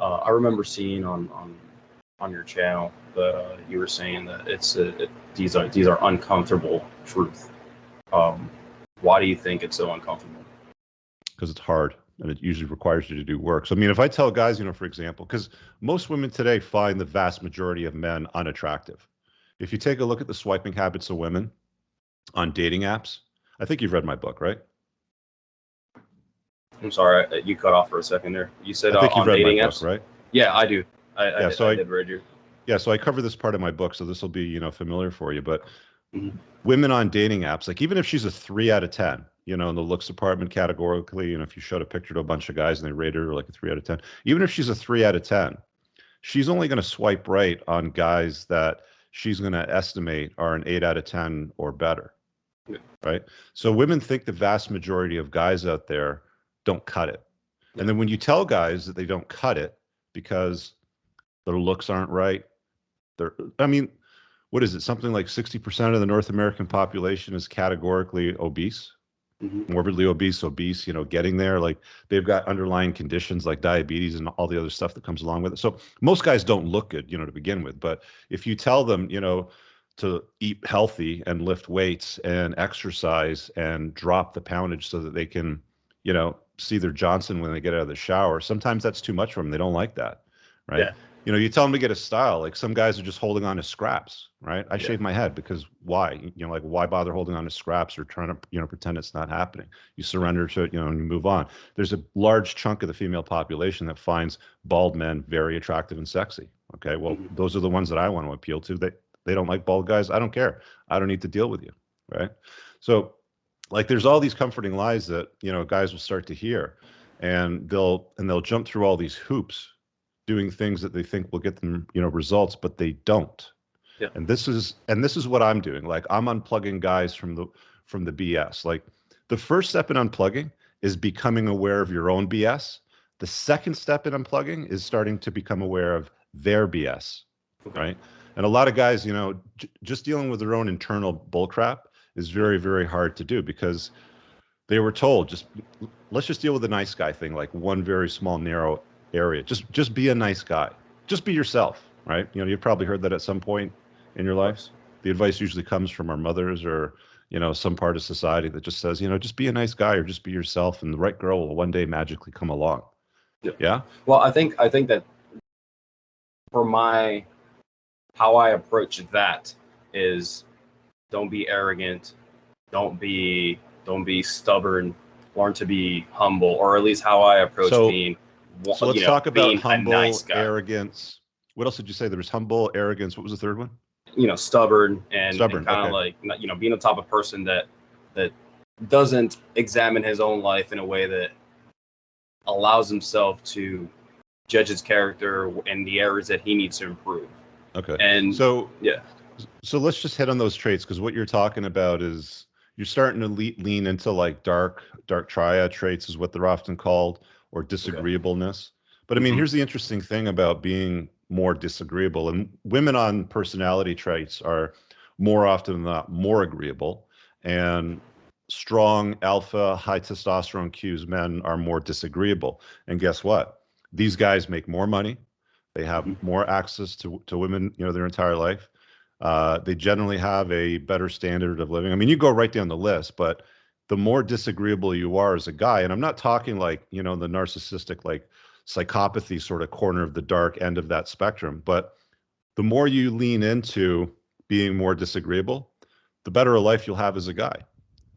I remember seeing on your channel that you were saying that these are uncomfortable truth. Um, why do you think it's so uncomfortable? Because it's hard and it usually requires you to do work. So, I mean, if I tell guys, for example, because most women today find the vast majority of men unattractive. If you take a look at the swiping habits of women on dating apps, I think you've read my book, right? I'm sorry, you cut off for a second there. You said I think you've on read my dating book, apps? right? Yeah, I do. Yeah, so I did read you. yeah, so I cover this part of my book, so this will be, familiar for you. But Mhm. women on dating apps, like even if she's a 3 out of 10, in the looks department categorically, if you showed a picture to a bunch of guys and they rated her like a 3 out of 10, even if she's a 3 out of 10, she's only going to swipe right on guys that she's going to estimate are an 8 out of 10 or better. Yeah. Right? So women think the vast majority of guys out there don't cut it. Yeah. And then when you tell guys that they don't cut it because their looks aren't right, I mean, what is it? Something like 60% of the North American population is categorically obese, morbidly obese, getting there. Like they've got underlying conditions like diabetes and all the other stuff that comes along with it. So most guys don't look good, to begin with. But if you tell them, to eat healthy and lift weights and exercise and drop the poundage so that they can, see their Johnson when they get out of the shower, sometimes that's too much for them. They don't like that. Right. Yeah. You tell them to get a style. Like some guys are just holding on to scraps, right? I shave my head because why? Like why bother holding on to scraps or trying to, pretend it's not happening? You surrender to it, and you move on. There's a large chunk of the female population that finds bald men very attractive and sexy. Okay, well, those are the ones that I want to appeal to. They don't like bald guys. I don't care. I don't need to deal with you, right? So, like, there's all these comforting lies that guys will start to hear, and they'll jump through all these hoops doing things that they think will get them, results, but they don't. Yeah. And this is what I'm doing. Like I'm unplugging guys from the BS. Like the first step in unplugging is becoming aware of your own BS. The second step in unplugging is starting to become aware of their BS. Okay. Right? And a lot of guys, just dealing with their own internal bullcrap is very, very hard to do because they were told let's just deal with the nice guy thing, like one very small narrow area. Just be a nice guy. Just be yourself, right? You've probably heard that at some point in your life. The advice usually comes from our mothers or some part of society that just says, just be a nice guy or just be yourself, and the right girl will one day magically come along. Yeah. Well, I think that for how I approach that is don't be arrogant, don't be stubborn, learn to be humble, or at least how I approach being. So let's talk about humble, nice arrogance. What else did you say? There was humble, arrogance. What was the third one? Stubborn and kind of like, being the type of person that doesn't examine his own life in a way that allows himself to judge his character and the areas that he needs to improve. Okay. And so let's just hit on those traits, because what you're talking about is you're starting to lean into like dark triad traits is what they're often called, or disagreeableness. But I mean, here's the interesting thing about being more disagreeable, and women on personality traits are more often than not more agreeable, and strong alpha, high testosterone cues men are more disagreeable. And guess what? These guys make more money. They have more access to women, their entire life. They generally have a better standard of living. I mean, you go right down the list, but the more disagreeable you are as a guy, and I'm not talking like, the narcissistic, like psychopathy sort of corner of the dark end of that spectrum, but the more you lean into being more disagreeable, the better a life you'll have as a guy.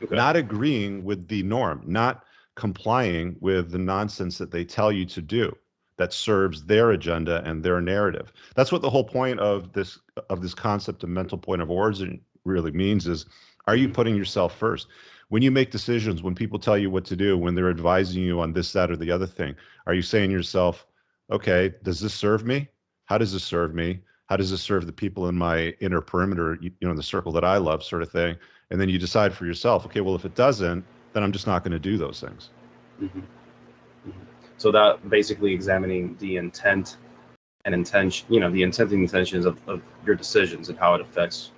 Not agreeing with the norm, not complying with the nonsense that they tell you to do that serves their agenda and their narrative. That's what the whole point of this concept of mental point of origin really means is, are you putting yourself first? When you make decisions, when people tell you what to do, when they're advising you on this, that, or the other thing, are you saying to yourself, okay, does this serve me? How does this serve me? How does this serve the people in my inner perimeter, the circle that I love, sort of thing? And then you decide for yourself, okay, well, if it doesn't, then I'm just not going to do those things. So that basically examining the intent and intention, the intent and intentions of your decisions and how it affects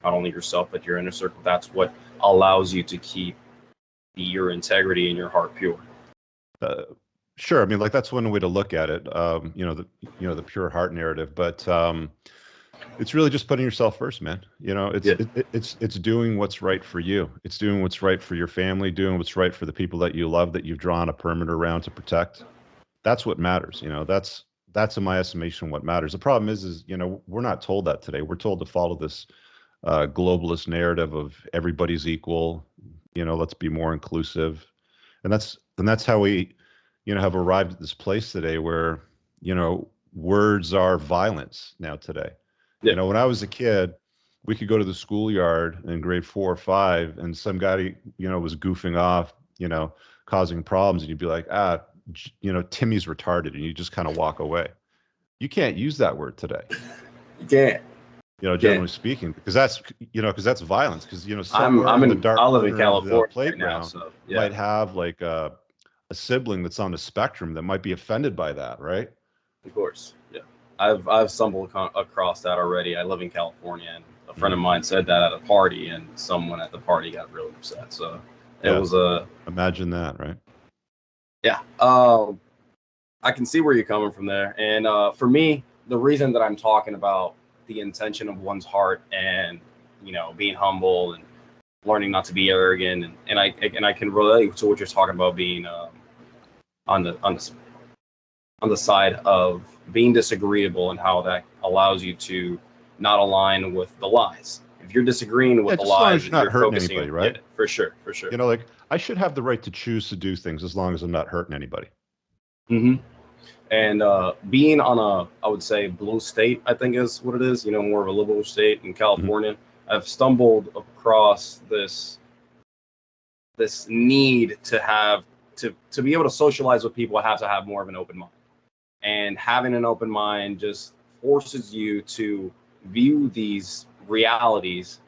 not only yourself, but your inner circle. That's what allows you to keep your integrity and your heart pure. Sure. I mean, like that's one way to look at it. The pure heart narrative, but it's really just putting yourself first, man. Yeah, It's doing what's right for you. It's doing what's right for your family, doing what's right for the people that you love, that you've drawn a perimeter around to protect. That's what matters. That's in my estimation what matters. The problem is we're not told that today. We're told to follow this globalist narrative of everybody's equal. Let's be more inclusive, and that's how we have arrived at this place today where words are violence now today. yeah, When I was a kid, we could go to the schoolyard in grade 4 or 5, and some guy was goofing off, causing problems, and you'd be like, Timmy's retarded, and you just kind of walk away. You can't use that word today, you can't. generally speaking, because that's violence. Because I'm somewhere I'm in the in dark I live in corner of the California right now, playground so yeah, might have like a sibling that's on the spectrum that might be offended by that, right? of course, yeah. I've stumbled across that already. I live in California, and a friend of Mhm. mine said that at a party, and someone at the party got really upset. So it Yeah, was a imagine that, right? yeah. I can see where you're coming from there, and for me, the reason that I'm talking about the intention of one's heart and being humble and learning not to be arrogant, and I can relate to what you're talking about being on the side of being disagreeable and how that allows you to not align with the lies. If you're disagreeing Yeah, with the just as long as lies, you're not you're hurting focusing on, anybody, yeah, right? for sure, for sure. Like I should have the right to choose to do things as long as I'm not hurting anybody. hmm And being on I would say, blue state, I think is what it is. More of a liberal state in Mhm. California. I've stumbled across this need to have to be able to socialize with people. I have to have more of an open mind, and having an open mind just forces you to view these realities.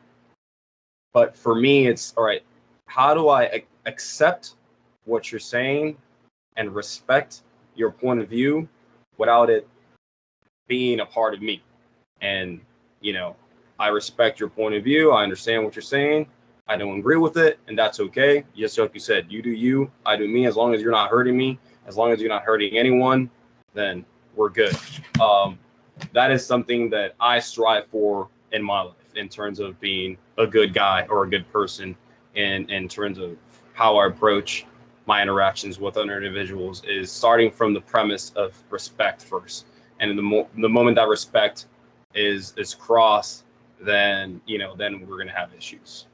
But for me, it's all right. How do I accept what you're saying and respect your point of view without it being a part of me? And you know I respect your point of view. I understand what you're saying. I don't agree with it, and that's okay. Just like you said, you do you, I do me. As long as you're not hurting me, as long as you're not hurting anyone, then we're good. um, that is something that I strive for in my life, in terms of being a good guy or a good person, and in terms of how I approach my interactions with other individuals, is starting from the premise of respect first. And the moment that respect is crossed, then then we're gonna have issues.